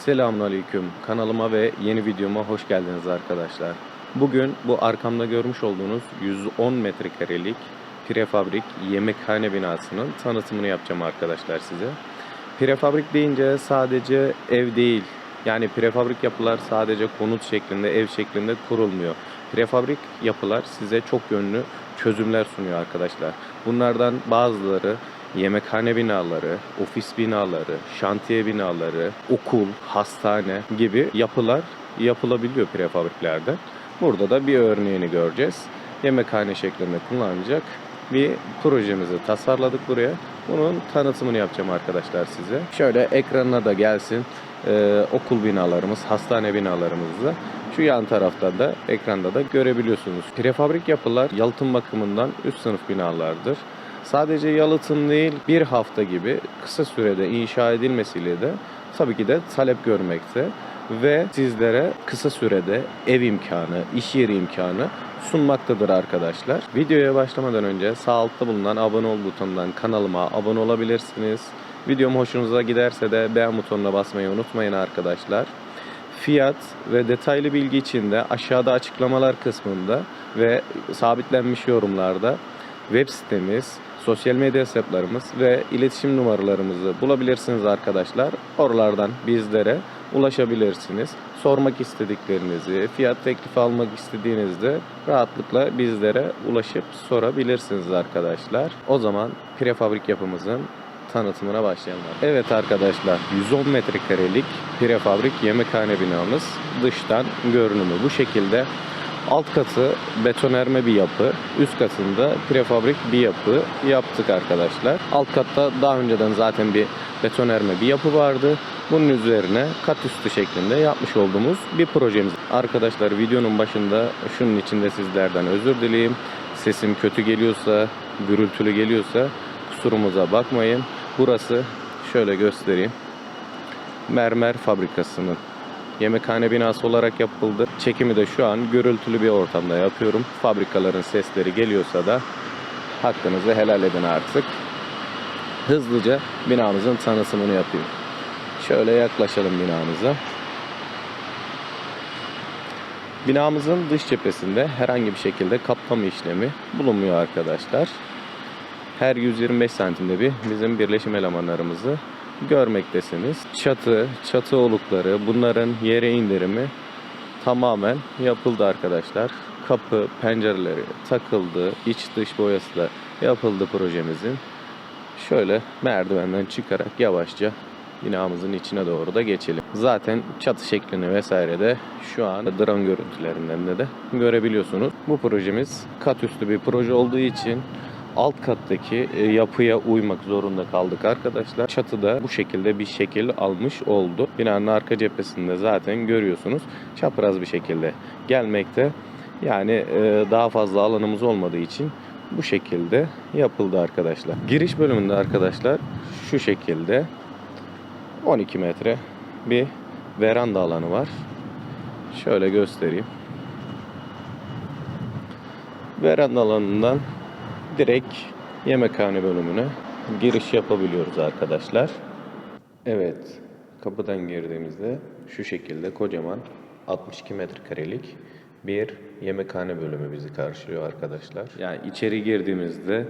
Selamünaleyküm. Kanalıma ve yeni videoma hoş geldiniz arkadaşlar. Bugün bu arkamda görmüş olduğunuz 110 metrekarelik prefabrik yemekhane binasının tanıtımını yapacağım arkadaşlar size. Prefabrik deyince sadece ev değil. Yani prefabrik yapılar sadece konut şeklinde, ev şeklinde kurulmuyor. Prefabrik yapılar size çok yönlü çözümler sunuyor arkadaşlar. Bunlardan bazıları yemekhane binaları, ofis binaları, şantiye binaları, okul, hastane gibi yapılar yapılabiliyor prefabriklerde. Burada da bir örneğini göreceğiz. Yemekhane şeklinde kullanılacak bir projemizi tasarladık buraya. Bunun tanıtımını yapacağım arkadaşlar size. Şöyle ekranına da gelsin. Okul binalarımız, hastane binalarımızda. Şu yan tarafta da ekranda da görebiliyorsunuz. Prefabrik yapılar yalıtım bakımından üst sınıf binalardır. Sadece yalıtım değil, bir hafta gibi kısa sürede inşa edilmesiyle de tabii ki de talep görmekte ve sizlere kısa sürede ev imkanı, iş yeri imkanı sunmaktadır arkadaşlar. Videoya başlamadan önce sağ altta bulunan abone ol butonundan kanalıma abone olabilirsiniz. Videom hoşunuza giderse de beğen butonuna basmayı unutmayın arkadaşlar. Fiyat ve detaylı bilgi için de aşağıda açıklamalar kısmında ve sabitlenmiş yorumlarda web sitemiz, sosyal medya hesaplarımız ve iletişim numaralarımızı bulabilirsiniz arkadaşlar. Oralardan bizlere ulaşabilirsiniz. Sormak istediklerinizi, fiyat teklifi almak istediğinizde rahatlıkla bizlere ulaşıp sorabilirsiniz arkadaşlar. O zaman prefabrik yapımızın tanıtımına başlayalım. Evet arkadaşlar, 110 metrekarelik prefabrik yemekhane binamız dıştan görünümü bu şekilde. Alt katı betonarme bir yapı, üst katında prefabrik bir yapı yaptık arkadaşlar. Alt katta daha önceden zaten bir betonarme bir yapı vardı. Bunun üzerine kat üstü şeklinde yapmış olduğumuz bir projemiz. Arkadaşlar videonun başında şunun içinde sizlerden özür dileyeyim. Sesim kötü geliyorsa, gürültülü geliyorsa kusurumuza bakmayın. Burası şöyle göstereyim. Mermer fabrikasının yemekhane binası olarak yapıldı. Çekimi de şu an gürültülü bir ortamda yapıyorum. Fabrikaların sesleri geliyorsa da hakkınızı helal edin artık. Hızlıca binamızın tanıtımını yapayım. Şöyle yaklaşalım binamıza. Binamızın dış cephesinde herhangi bir şekilde kaplama işlemi bulunmuyor arkadaşlar. Her 125 santimde bir bizim birleşim elemanlarımızı görmektesiniz. Çatı olukları, bunların yere indirimi tamamen yapıldı arkadaşlar. Kapı, pencereleri takıldı. İç dış boyası da yapıldı projemizin. Şöyle merdivenden çıkarak yavaşça binamızın içine doğru da geçelim. Zaten çatı şeklini vesaire de şu an drone görüntülerinden de görebiliyorsunuz. Bu projemiz kat üstü bir proje olduğu için alt kattaki yapıya uymak zorunda kaldık arkadaşlar. Çatıda bu şekilde bir şekil almış oldu. Binanın arka cephesinde zaten görüyorsunuz. Çapraz bir şekilde gelmekte. Yani daha fazla alanımız olmadığı için bu şekilde yapıldı arkadaşlar. Giriş bölümünde arkadaşlar şu şekilde 12 metre bir veranda alanı var. Şöyle göstereyim. Veranda alanından direkt yemekhane bölümüne giriş yapabiliyoruz arkadaşlar. Evet, kapıdan girdiğimizde şu şekilde kocaman 62 metrekarelik bir yemekhane bölümü bizi karşılıyor arkadaşlar. Yani içeri girdiğimizde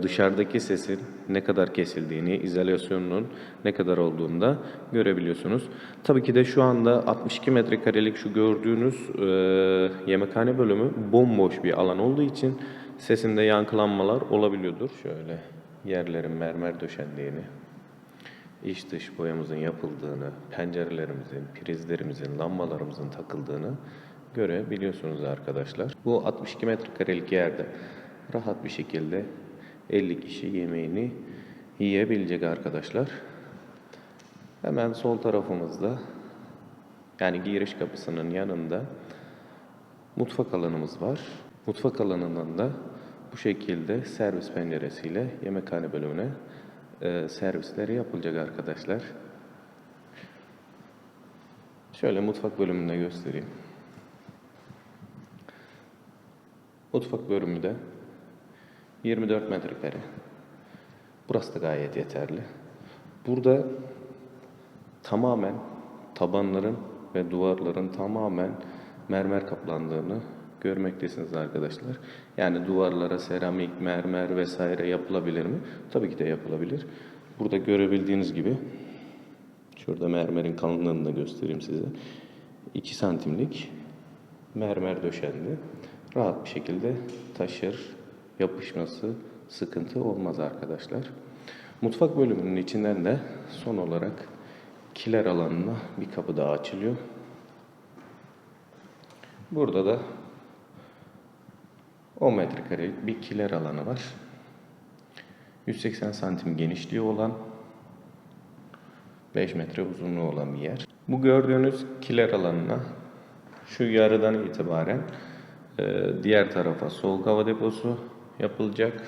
dışarıdaki sesin ne kadar kesildiğini, izolasyonunun ne kadar olduğunu da görebiliyorsunuz. Tabii ki de şu anda 62 metrekarelik şu gördüğünüz yemekhane bölümü bomboş bir alan olduğu için sesinde yankılanmalar olabiliyordur. Şöyle yerlerin mermer döşendiğini, iç dış boyamızın yapıldığını, pencerelerimizin, prizlerimizin, lambalarımızın takıldığını görebiliyorsunuz arkadaşlar. Bu 62 metrekarelik yerde rahat bir şekilde 50 kişi yemeğini yiyebilecek arkadaşlar. Hemen sol tarafımızda, yani giriş kapısının yanında mutfak alanımız var. Mutfak alanından da bu şekilde servis penceresiyle yemekhane bölümüne servisleri yapılacak arkadaşlar. Şöyle mutfak bölümünde göstereyim. Mutfak bölümü de 24 metrekare. Burası da gayet yeterli. Burada tamamen tabanların ve duvarların tamamen mermer kaplandığını görmektesiniz arkadaşlar. Yani duvarlara seramik, mermer vesaire yapılabilir mi? Tabii ki de yapılabilir. Burada görebildiğiniz gibi şurada mermerin kalınlığını da göstereyim size. 2 santimlik mermer döşendi. Rahat bir şekilde taşır, yapışması sıkıntı olmaz arkadaşlar. Mutfak bölümünün içinden de son olarak kiler alanına bir kapı daha açılıyor. Burada da 10 metrekarelik bir kiler alanı var. 180 santim genişliği olan, 5 metre uzunluğu olan bir yer. Bu gördüğünüz kiler alanına şu yarıdan itibaren diğer tarafa soğuk hava deposu yapılacak.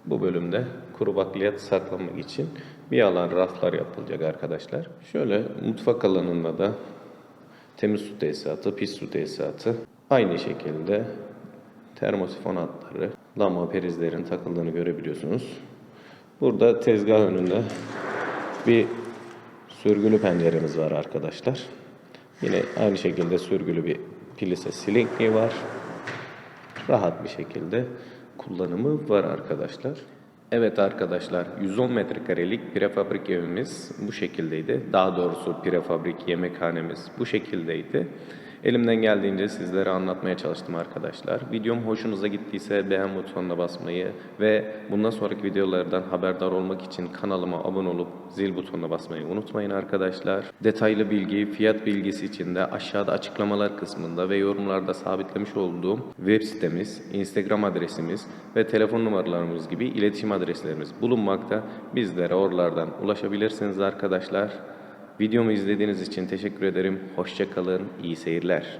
Bu bölümde kuru bakliyat saklamak için bir alan, raflar yapılacak arkadaşlar. Şöyle mutfak alanında da temiz su tesisatı, pis su tesisatı, aynı şekilde termosifon hatları, lamba prizlerin takıldığını görebiliyorsunuz. Burada tezgah önünde bir sürgülü penceremiz var arkadaşlar. Yine aynı şekilde sürgülü bir plise silinkliği var. Rahat bir şekilde kullanımı var arkadaşlar. Evet arkadaşlar, 110 metrekarelik prefabrik evimiz bu şekildeydi. Daha doğrusu prefabrik yemekhanemiz bu şekildeydi. Elimden geldiğince sizlere anlatmaya çalıştım arkadaşlar. Videom hoşunuza gittiyse beğen butonuna basmayı ve bundan sonraki videolardan haberdar olmak için kanalıma abone olup zil butonuna basmayı unutmayın arkadaşlar. Detaylı bilgi, fiyat bilgisi için de aşağıda açıklamalar kısmında ve yorumlarda sabitlemiş olduğum web sitemiz, Instagram adresimiz ve telefon numaralarımız gibi iletişim adreslerimiz bulunmakta. Bizlere oralardan ulaşabilirsiniz arkadaşlar. Videomu izlediğiniz için teşekkür ederim. Hoşça kalın, iyi seyirler.